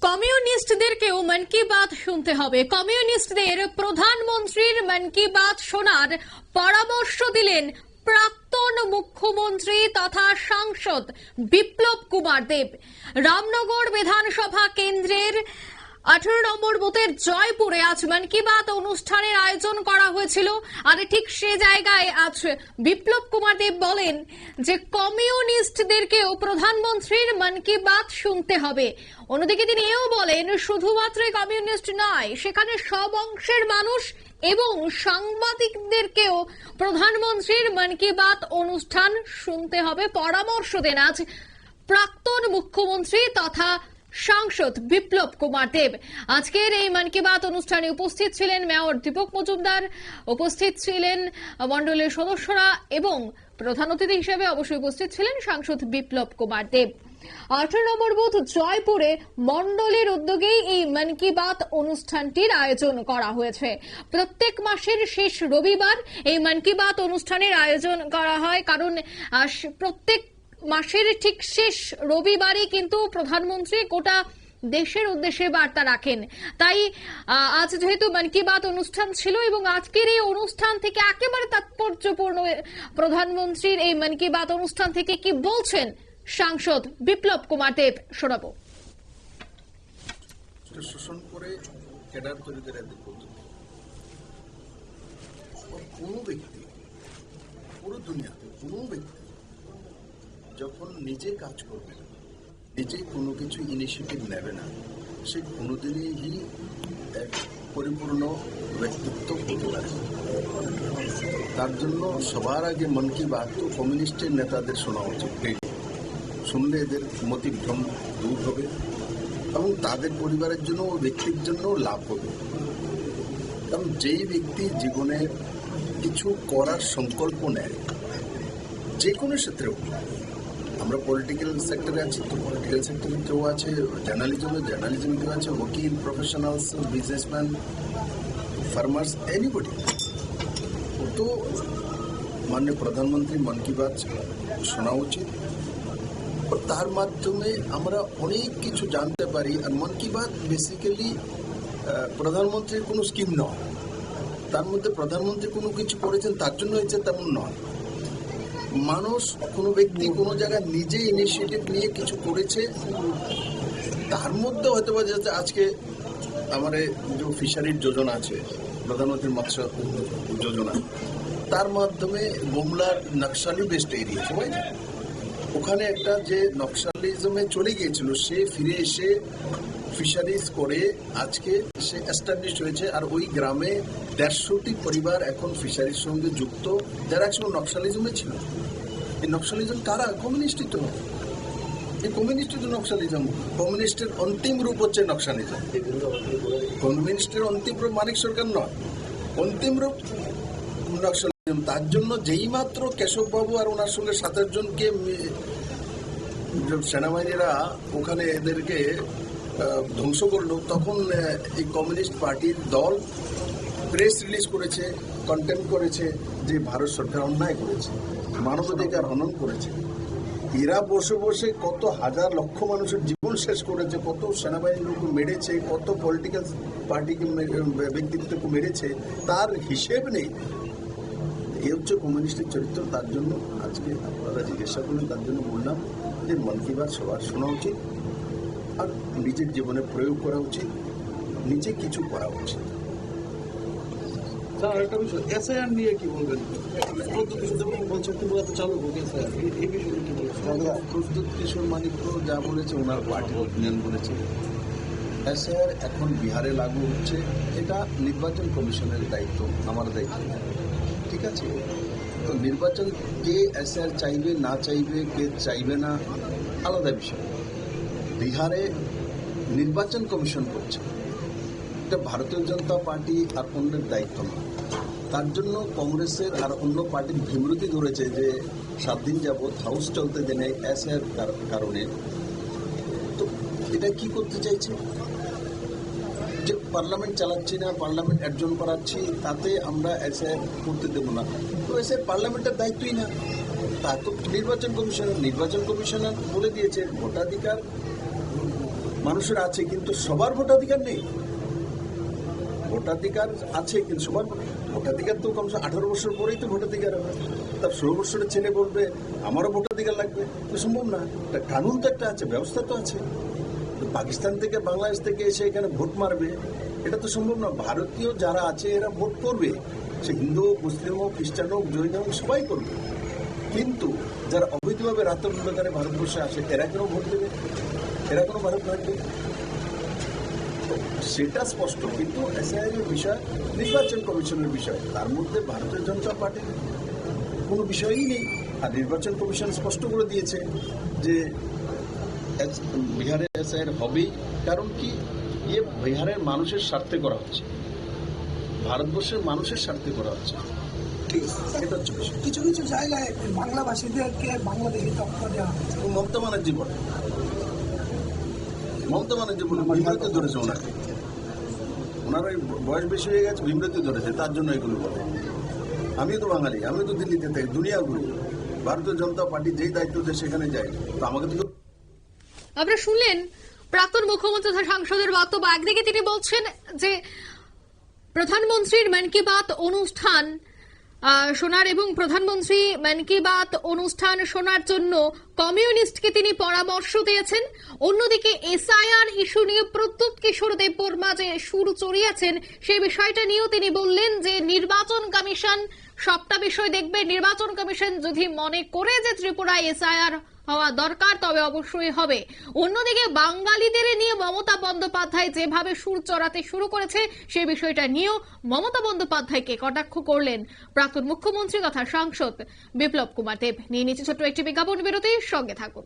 কমিউনিস্টদেরকেও মন কি বাত শুনতে হবে। কমিউনিস্টদের প্রধানমন্ত্রীর মন কি বাত শোনার পরামর্শ দিলেন প্রাক্তন মুখ্যমন্ত্রী তথা সাংসদ বিপ্লব কুমার দেব। রামনগর বিধানসভা কেন্দ্রের 18 নম্বর বুথের জয়পুরে আজ মন কি বাত অনুষ্ঠানের আয়োজন করা হয়েছিল। আর ঠিক সে জায়গায় আজ বিপ্লব কুমার দেব বলেন যে কমিউনিস্টদেরকেও প্রধানমন্ত্রীর মন কি বাত শুনতে হবে। অন্যদিকে তিনি এও বলেন শুধুমাত্র কমিউনিস্ট নয়, সেখানে সব অংশের মানুষ এবং সাংবাদিকদেরকেও প্রধানমন্ত্রীর মন কি বাত অনুষ্ঠান শুনতে হবে। পরামর্শ দেন আজ প্রাক্তন মুখ্যমন্ত্রী তথা সাংসদ বিপ্লব কুমার দেব। আজকের এই মন কি বাত অনুষ্ঠানে উপস্থিত ছিলেন মেয়র দীপক মজুমদার, উপস্থিত ছিলেন মণ্ডলের সদস্যরা এবং প্রধান অতিথি হিসেবে অবশ্যই উপস্থিত ছিলেন সাংসদ বিপ্লব কুমার দেব। 18 নম্বর বুথ জয়পুরে মণ্ডলের উদ্যোগেই এই মন কি বাত অনুষ্ঠানটির আয়োজন করা হয়েছে। প্রত্যেক মাসের শেষ রবিবার এই মন কি বাত অনুষ্ঠানের আয়োজন করা হয়, কারণ প্রত্যেক মাসের ঠিক শেষ রবিবারই কিন্তু প্রধানমন্ত্রী গোটা দেশের উদ্দেশ্যে বার্তা রাখেন। তাই আজ যেহেতু মন কি বাত অনুষ্ঠান ছিল এবং আজকের এই অনুষ্ঠান থেকে একেবারে তাৎপর্যপূর্ণ প্রধানমন্ত্রীর এই মন কি বাত অনুষ্ঠান থেকে কি বলছেন সাংসদ বিপ্লব কুমার দেব শোনাবো। শোষণ করে ক্যাডার তৈরি করে কোনো ব্যক্তি পুরো দুনিয়াতে কোনো ব্যক্তি যখন নিজে কাজ করবে না, নিজে কোনো কিছু ইনিশিয়েটিভ নেবে না, সে কোনোদিনই এক পরিপূর্ণ ব্যক্তিত্ব হতে পারে। তার জন্য সবার আগে মন কি বাত তো কমিউনিস্টের নেতাদের শোনা উচিত। শুনলে এদের মতিভ্রম দূর হবে এবং তাদের পরিবারের জন্য ও ব্যক্তির জন্য লাভ হবে। কারণ যেই ব্যক্তি জীবনে কিছু করার সংকল্প নেয়, যে কোনো ক্ষেত্রেও, আমরা পলিটিক্যাল সেক্টরে আছি তো পলিটিক্যাল সেক্টরে কেউ আছে, জার্নালিজমে কেউ আছে, ওকিল, প্রফেশনালস, বিজনেসম্যান, ফার্মার্স, এনিবডি। তো মাননীয় প্রধানমন্ত্রী মন কি বাত শোনা উচিত। তার মাধ্যমে আমরা অনেক কিছু জানতে পারি। আর মন কি বাত বেসিক্যালি প্রধানমন্ত্রীর কোনো স্কিম নয়, তার মধ্যে প্রধানমন্ত্রী কোনো কিছু করেছেন তার জন্য হয়েছে তেমন নয়। মানুষ, কোনো ব্যক্তি কোনো জায়গায় নিজে ইনিশিয়েটিভ নিয়ে কিছু করেছে, তার মধ্যে হয়তো বা যাতে আজকে আমার যে ফিশারির যোজনা আছে, প্রধানমন্ত্রী মৎস্য যোজনা, তার মাধ্যমে গুমলার নকশালি বেস্ট এরিয়া সবাই জানে, ওখানে একটা যে নকশালিজমে চলে গিয়েছিল সে ফিরে এসে ফিশারিজ করে আজকে সে এস্টাবলিশ হয়েছে। আর ওই গ্রামে 150টি পরিবার এখন ফিশারির সঙ্গে যুক্ত, যারা একসময় নকশালিজমে ছিল। এই নকশালিজম কারা? কমিউনিস্টই তো। এই কমিউনিস্টই তো নকশালিজম। কমিউনিস্টের অন্তিম রূপ হচ্ছে নকশালিজম। কমিউনিস্টের অন্তিম রূপ মানিক সরকার নয়, অন্তিম রূপ নকশালিজম। তার জন্য যেই মাত্র কেশববাবু আর ওনার সঙ্গে 7 জনকে সেনাবাহিনীরা ওখানে এদেরকে ধ্বংস করলো, তখন এই কমিউনিস্ট পার্টির দল প্রেস রিলিজ করেছে, কন্টেম্প করেছে যে ভারত সরকার অন্যায় করেছে, মানবাধিকার হনন করেছে। এরা বসে বসে কত হাজার লক্ষ মানুষের জীবন শেষ করেছে, কত সেনাবাহিনীকে মেরেছে, কত পলিটিক্যাল পার্টিকে ব্যক্তিত্বকে মেরেছে, তার হিসেব নেই। এই হচ্ছে কমিউনিস্টের চরিত্র। তার জন্য আজকে আপনারা জিজ্ঞাসা করলেন, তার জন্য বললাম যে মন কি বাত সবার শোনা উচিত আর নিজের জীবনে প্রয়োগ করা উচিত, নিজে কিছু করা উচিত। স্যার, একটা বিষয়, এসআইআর নিয়ে কি বলবেন? প্রদ্যুৎ কিশোর মানিক তো যা বলেছে ওনার পার্টির অপিনিয়ন বলেছে। এসআইআর এখন বিহারে লাগু হচ্ছে, এটা নির্বাচন কমিশনের দায়িত্ব, আমার দায়িত্ব, ঠিক আছে? তো নির্বাচন কে এসআইআর চাইবে না চাইবে, কে চাইবে না, আলাদা বিষয়। বিহারে নির্বাচন কমিশন করছে, এটা ভারতীয় জনতা পার্টি আর অন্যের দায়িত্ব নয়। তার জন্য কংগ্রেসের আর অন্য পার্টির বিমৃতি ধরেছে যে 7 দিন যাবৎ হাউস চলতে দেনে এসআইআর কারণে। তো এটা কি করতে চাইছে? যে পার্লামেন্ট চালাচ্ছি না, পার্লামেন্ট অর্জন করাচ্ছি, তাতে আমরা এসআইআর করতে দেবো না। তো এসআইআর পার্লামেন্টের দায়িত্বই না, তা তো নির্বাচন কমিশনার বলে দিয়েছে ভোটাধিকার মানুষের আছে, কিন্তু সবার ভোটাধিকার নেই। ভোটাধিকার আছে কিন্তু সবার ভোটাধিকার তো কমসে 18 বছর পরেই তো ভোটাধিকার হবে। তার 16 বছরের ছেলে বলবে আমারও ভোটাধিকার লাগবে, তো সম্ভব না। একটা কানুন তো একটা আছে, ব্যবস্থা তো আছে। পাকিস্তান থেকে বাংলাদেশ থেকে এসে এখানে ভোট মারবে, এটা তো সম্ভব না। ভারতীয় যারা আছে এরা ভোট করবে, সে হিন্দু হোক, মুসলিম হোক, খ্রিস্টান হোক, জৈন হোক, সবাই করবে। কিন্তু যারা অবৈধভাবে রাতের অন্ধকারে ভারতবর্ষে আসে এরা কেন ভোট দেবে? এরা কোনো ভারত রাখবে? সেটা স্পষ্ট। কিন্তু এসআইআর বিষয় নির্বাচন কমিশনের বিষয়, তার মধ্যে ভারতীয় জনতা পার্টির কোনো বিষয়ই নেই। আর নির্বাচন কমিশন স্পষ্ট করে দিয়েছে যে বিহারে এসআইআর হবেই। কারণ কি, বিহারের মানুষের স্বার্থে করা হচ্ছে, ভারতবর্ষের মানুষের স্বার্থে করা হচ্ছে। এটা হচ্ছে বিষয়। কিছু কিছু জায়গায় বাংলাভাষীদেরকে বাংলাদেশি তকমা দেওয়া হচ্ছে। মমতা ব্যানার্জি বলে, মমতা ব্যানার্জি বলে বিমৃতি ধরেছে ওনাকে। ওনার ওই বয়স বেশি হয়ে গেছে, বিমৃতি ধরেছে, তার জন্য এগুলো বলে। আমিও তো বাঙালি, আমিও তো দিল্লিতে থাকি, দুনিয়া ঘুরি। ভারতীয় জনতা পার্টি যেই দায়িত্ব দেয় সেখানে যায়, তো আমাকে তো। আপনারা শুনলেন প্রাক্তন মুখ্যমন্ত্রী তথা সাংসদের বক্তব্য। একদিকে তিনি বলছেন যে প্রধানমন্ত্রীর মন কি বাত অনুষ্ঠান শোনার এবং প্রধানমন্ত্রী মন কি বাত অনুষ্ঠান শোনার জন্য কমিউনিস্টকে তিনি পরামর্শ দিয়েছেন। অন্যদিকে এসআইআর ইস্যু নিয়ে প্রদ্যুৎ কিশোর দেববর্মা যে সুর চড়িয়েছেন সেই বিষয়টা নিয়েও তিনি বললেন যে নির্বাচন কমিশন সবটা বিষয় দেখবে। নির্বাচন কমিশন যদি মনে করে যে ত্রিপুরায় এসআইআর হওয়া দরকার তবে অবশ্যই হবে। অন্যদিকে বাঙালিদের নিয়ে মমতা বন্দ্যোপাধ্যায় যেভাবে সুর চড়াতে শুরু করেছে সেই বিষয়টা নিয়েও মমতা বন্দ্যোপাধ্যায়কে কটাক্ষ করলেন প্রাক্তন মুখ্যমন্ত্রী তথা সাংসদ বিপ্লব কুমার দেব। নিয়ে নিচ্ছে ছোট্ট একটি বিজ্ঞাপন বিরতির সঙ্গে থাকুন।